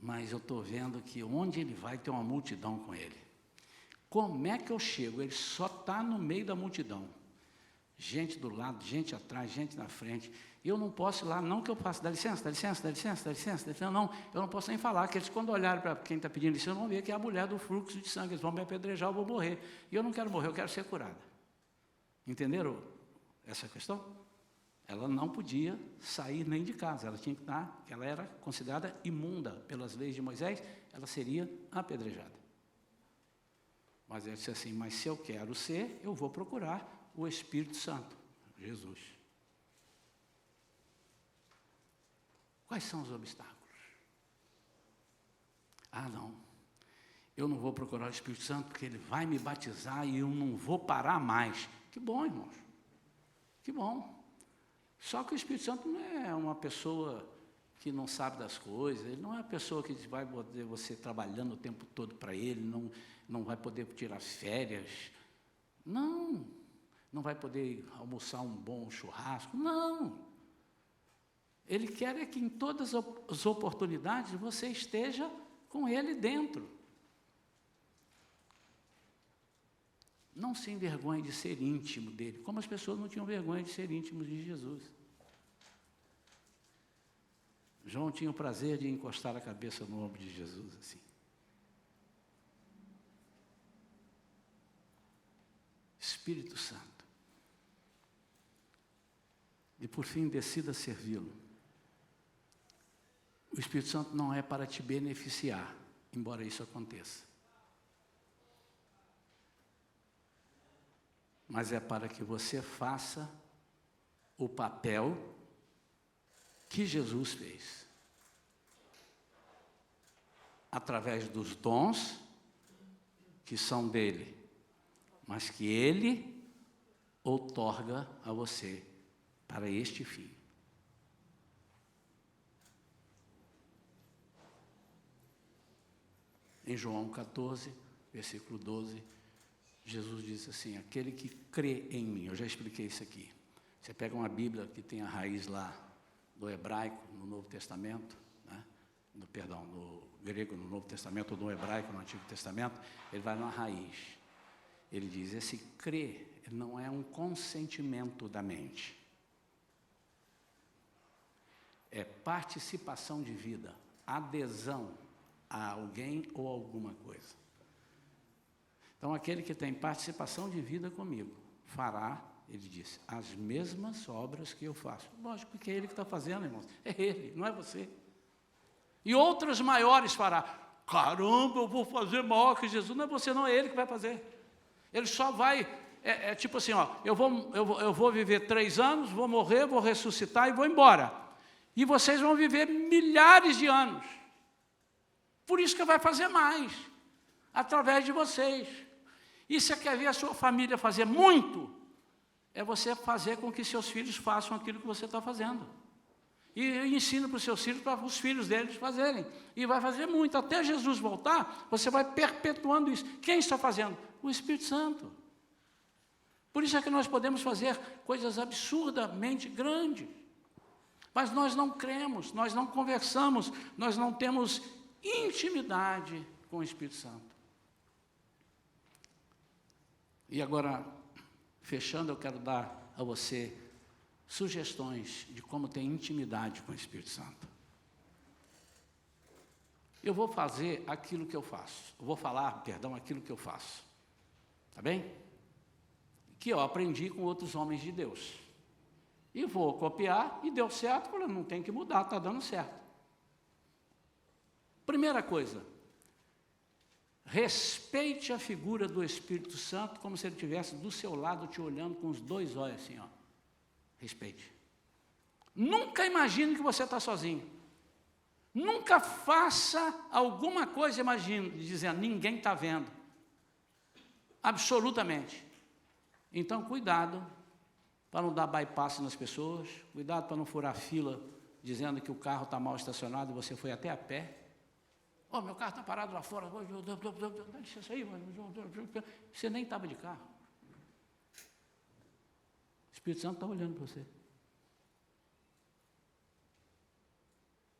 S1: Mas eu estou vendo que onde ele vai tem uma multidão com ele. Como é que eu chego? Ele só está no meio da multidão. Gente do lado, gente atrás, gente na frente. Eu não posso ir lá, não que eu faça, dá licença, dá licença, dá licença, dá licença, dá licença. Não, eu não posso nem falar, que eles quando olharem para quem está pedindo licença, vão ver que é a mulher do fluxo de sangue, eles vão me apedrejar, eu vou morrer. E eu não quero morrer, eu quero ser curada. Entenderam essa questão? Ela não podia sair nem de casa, ela tinha que estar, ela era considerada imunda pelas leis de Moisés, ela seria apedrejada. Mas ele disse assim, mas se eu quero ser, eu vou procurar o Espírito Santo, Jesus. Quais são os obstáculos? Não, eu não vou procurar o Espírito Santo porque ele vai me batizar e eu não vou parar mais. Que bom, irmãos, que bom. Só que o Espírito Santo não é uma pessoa que não sabe das coisas, ele não é uma pessoa que vai poder você trabalhando o tempo todo para ele, não vai poder tirar férias, não vai poder almoçar um bom churrasco, não. Ele quer é que em todas as oportunidades você esteja com ele dentro. Não se envergonhe de ser íntimo dele, como as pessoas não tinham vergonha de ser íntimos de Jesus. João tinha o prazer de encostar a cabeça no ombro de Jesus, assim. Espírito Santo. E por fim, decida servi-lo. O Espírito Santo não é para te beneficiar, embora isso aconteça. Mas é para que você faça o papel que Jesus fez. Através dos dons que são dele, mas que ele outorga a você para este fim. Em João 14, versículo 12, Jesus diz assim, aquele que crê em mim, eu já expliquei isso aqui. Você pega uma Bíblia que tem a raiz lá do hebraico, no Novo Testamento, né? No grego, no Novo Testamento, ou no hebraico, no Antigo Testamento, ele vai na raiz. Ele diz, esse crer não é um consentimento da mente. É participação de vida, adesão a alguém ou alguma coisa. Então, aquele que tem participação de vida comigo, fará, ele disse, as mesmas obras que eu faço. Lógico que é ele que está fazendo, irmãos. É ele, não é você. E outras maiores fará. caramba, eu vou fazer maior que Jesus. Não é você, não, é Ele que vai fazer. Ele só vai, tipo assim, ó, eu vou viver 3 anos, vou morrer, vou ressuscitar e vou embora. E vocês vão viver milhares de anos. Por isso que vai fazer mais, através de vocês. E você quer ver a sua família fazer muito? É você fazer com que seus filhos façam aquilo que você está fazendo. E ensina para os seus filhos, para os filhos deles fazerem. E vai fazer muito. Até Jesus voltar, você vai perpetuando isso. Quem está fazendo? O Espírito Santo. Por isso é que nós podemos fazer coisas absurdamente grandes. Mas nós não cremos, nós não conversamos, nós não temos intimidade com o Espírito Santo. E agora, fechando, eu quero dar a você sugestões de como ter intimidade com o Espírito Santo. Eu vou fazer aquilo que eu faço. Eu vou falar, aquilo que eu faço. Tá bem? Que eu aprendi com outros homens de Deus. E vou copiar, e deu certo, falei, não tem que mudar, está dando certo. Primeira coisa, respeite a figura do Espírito Santo como se ele estivesse do seu lado, te olhando com os 2 olhos assim, ó. Respeite. Nunca imagine que você está sozinho. Nunca faça alguma coisa dizendo, ninguém está vendo. Absolutamente. Então, cuidado para não dar bypass nas pessoas, cuidado para não furar fila, dizendo que o carro está mal estacionado e você foi até a pé. Oh, meu carro está parado lá fora, dá licença aí, você nem estava de carro. O Espírito Santo está olhando para você.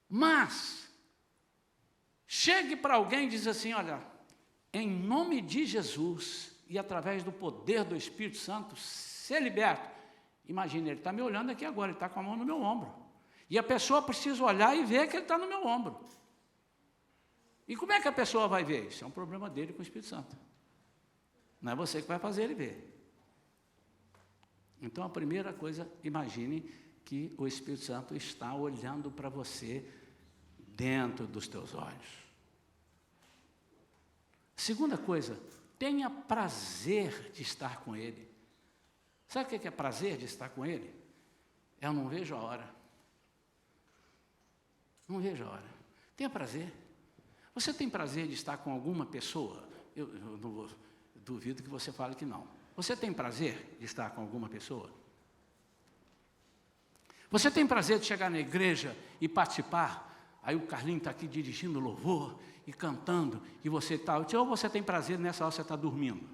S1: Mas, chegue para alguém e diz assim, olha, em nome de Jesus e através do poder do Espírito Santo, ser liberto. Imagina, ele está me olhando aqui agora, ele está com a mão no meu ombro. E a pessoa precisa olhar e ver que ele está no meu ombro. E como é que a pessoa vai ver? Isso é um problema dele com o Espírito Santo. Não é você que vai fazer ele ver. Então, a primeira coisa, imagine que o Espírito Santo está olhando para você dentro dos teus olhos. Segunda coisa, tenha prazer de estar com Ele. Sabe o que é prazer de estar com Ele? Eu não vejo a hora. Não vejo a hora. Tenha prazer. Você tem prazer de estar com alguma pessoa? Eu duvido que você fale que não. Você tem prazer de estar com alguma pessoa? Você tem prazer de chegar na igreja e participar? Aí o Carlinho está aqui dirigindo louvor e cantando, e você está... Ou você tem prazer nessa hora você está dormindo?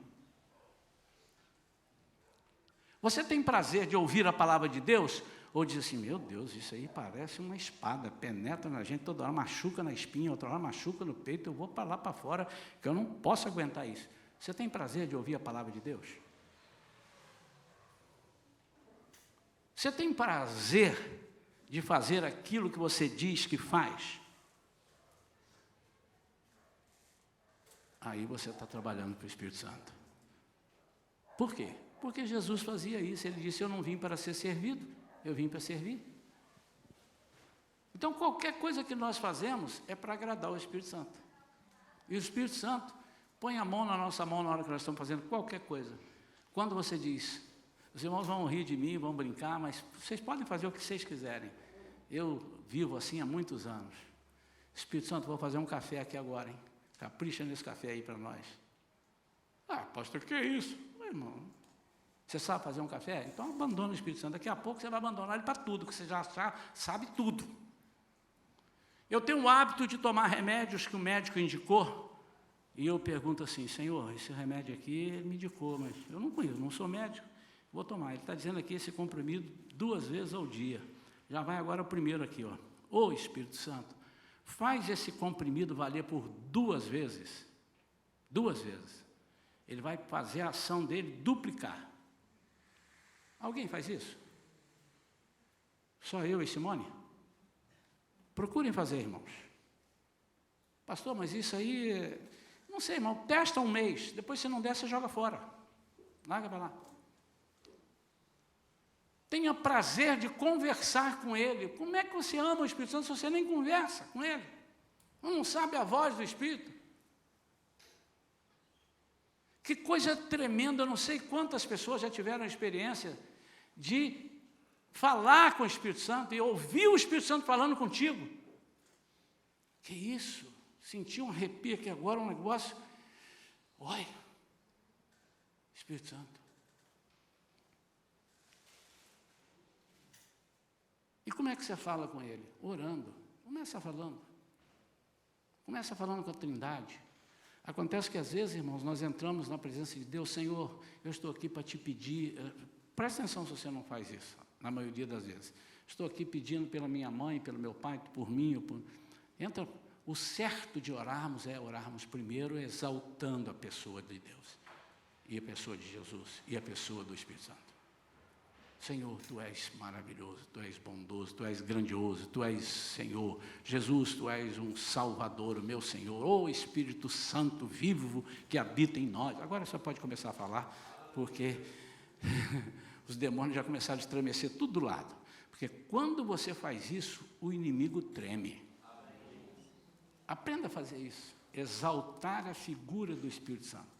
S1: Você tem prazer de ouvir a palavra de Deus? Ou diz assim, meu Deus, isso aí parece uma espada, penetra na gente, toda hora machuca na espinha, outra hora machuca no peito, eu vou para lá para fora, que eu não posso aguentar isso. Você tem prazer de ouvir a palavra de Deus? Você tem prazer de fazer aquilo que você diz que faz? Aí você está trabalhando para o Espírito Santo. Por quê? Porque Jesus fazia isso, ele disse, eu não vim para ser servido, eu vim para servir. Então, qualquer coisa que nós fazemos é para agradar o Espírito Santo. E o Espírito Santo põe a mão na nossa mão na hora que nós estamos fazendo qualquer coisa. Quando você diz, os irmãos vão rir de mim, vão brincar, mas vocês podem fazer o que vocês quiserem. Eu vivo assim há muitos anos. Espírito Santo, vou fazer um café aqui agora, hein? Capricha nesse café aí para nós. Ah, pastor, que é isso? Meu irmão, você sabe fazer um café? Então abandona o Espírito Santo. Daqui a pouco você vai abandonar ele para tudo, que você já sabe tudo. Eu tenho o hábito de tomar remédios que o médico indicou, e eu pergunto assim, Senhor, esse remédio aqui ele me indicou, mas eu não conheço, não sou médico, vou tomar. Ele está dizendo aqui esse comprimido 2 vezes ao dia. Já vai agora o primeiro aqui, ó. Ô Espírito Santo, faz esse comprimido valer por 2 vezes. 2 vezes. Ele vai fazer a ação dele duplicar. Alguém faz isso? Só eu e Simone? Procurem fazer, irmãos. Pastor, mas isso aí... Não sei, irmão, testa 1 mês. Depois, se não der, você joga fora. Larga para lá. Tenha prazer de conversar com Ele. Como é que você ama o Espírito Santo se você nem conversa com Ele? Não sabe a voz do Espírito. Que coisa tremenda, eu não sei quantas pessoas já tiveram a experiência de falar com o Espírito Santo e ouvir o Espírito Santo falando contigo. Que isso? Senti um arrepio aqui agora, um negócio. Olha, Espírito Santo. E como é que você fala com Ele? Orando. Começa falando. Começa falando com a Trindade. Acontece que às vezes, irmãos, nós entramos na presença de Deus, Senhor, eu estou aqui para te pedir, presta atenção se você não faz isso, na maioria das vezes. Estou aqui pedindo pela minha mãe, pelo meu pai, por mim. Entra, o certo de orarmos é orarmos primeiro exaltando a pessoa de Deus, e a pessoa de Jesus, e a pessoa do Espírito Santo. Senhor, Tu és maravilhoso, Tu és bondoso, Tu és grandioso, Tu és Senhor. Jesus, Tu és um Salvador, o meu Senhor. Oh, Espírito Santo vivo que habita em nós. Agora você pode começar a falar, porque os demônios já começaram a estremecer tudo do lado. Porque quando você faz isso, o inimigo treme. Aprenda a fazer isso. Exaltar a figura do Espírito Santo.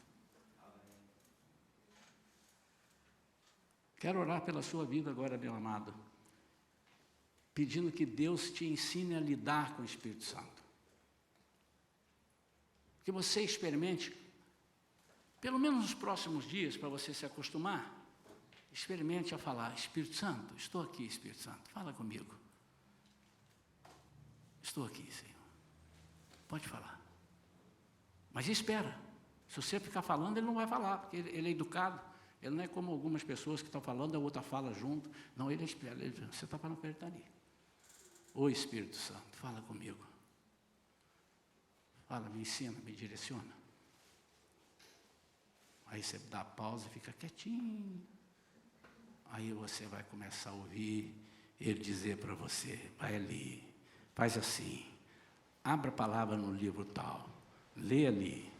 S1: Quero orar pela sua vida agora, meu amado, pedindo que Deus te ensine a lidar com o Espírito Santo. Que você experimente, pelo menos nos próximos dias, para você se acostumar, experimente a falar, Espírito Santo, estou aqui, Espírito Santo, fala comigo. Estou aqui, Senhor. Pode falar. Mas espera, se você ficar falando, ele não vai falar, porque ele é educado. Ele não é como algumas pessoas que estão falando, a outra fala junto. Não, ele espera. Você está falando com ele, está ali. Ô Espírito Santo, fala comigo. Fala, me ensina, me direciona. Aí você dá a pausa e fica quietinho. Aí você vai começar a ouvir ele dizer para você, vai ali, faz assim, abra a palavra no livro tal, lê ali.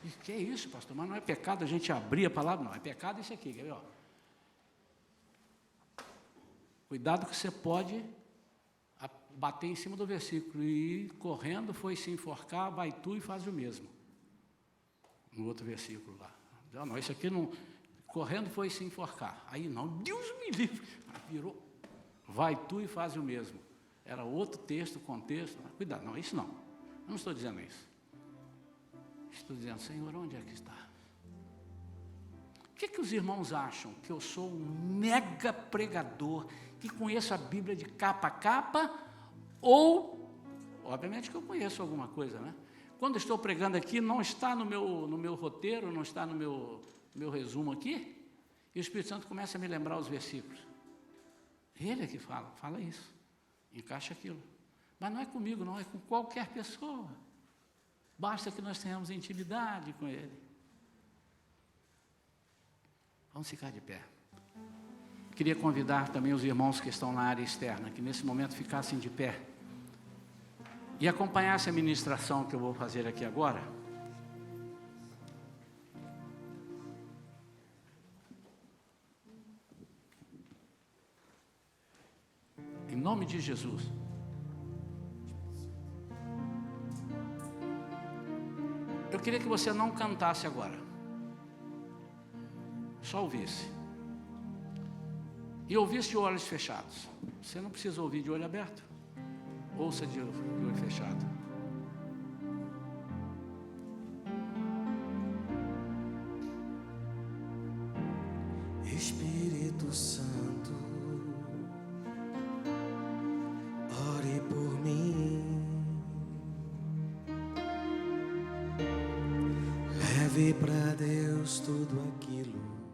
S1: E que é isso, pastor? Mas não é pecado a gente abrir a palavra? Não, é pecado isso aqui, quer ver? Ó. Cuidado que você pode bater em cima do versículo e ir correndo, foi se enforcar, vai tu e faz o mesmo. No outro versículo lá. Não, isso aqui não... Correndo foi se enforcar. Aí não, Deus me livre. Virou. Vai tu e faz o mesmo. Era outro texto, contexto. Cuidado, não, isso não. Eu não estou dizendo isso. Estou dizendo, Senhor, onde é que está? O que os irmãos acham? Que eu sou um mega pregador, que conheço a Bíblia de capa a capa, ou, obviamente que eu conheço alguma coisa, né? Quando estou pregando aqui, não está no meu roteiro, não está no meu resumo aqui, e o Espírito Santo começa a me lembrar os versículos. Ele é que fala isso, encaixa aquilo. Mas não é comigo, não, é com qualquer pessoa. Basta que nós tenhamos intimidade com Ele. Vamos ficar de pé. Queria convidar também os irmãos que estão na área externa, que nesse momento ficassem de pé e acompanhassem a ministração que eu vou fazer aqui agora. Em nome de Jesus. Eu queria que você não cantasse agora, só ouvisse. E ouvisse de olhos fechados. Você não precisa ouvir de olho aberto. Ouça de olho fechado.
S2: Espírito Santo, ore por mim. Leve para Deus tudo aquilo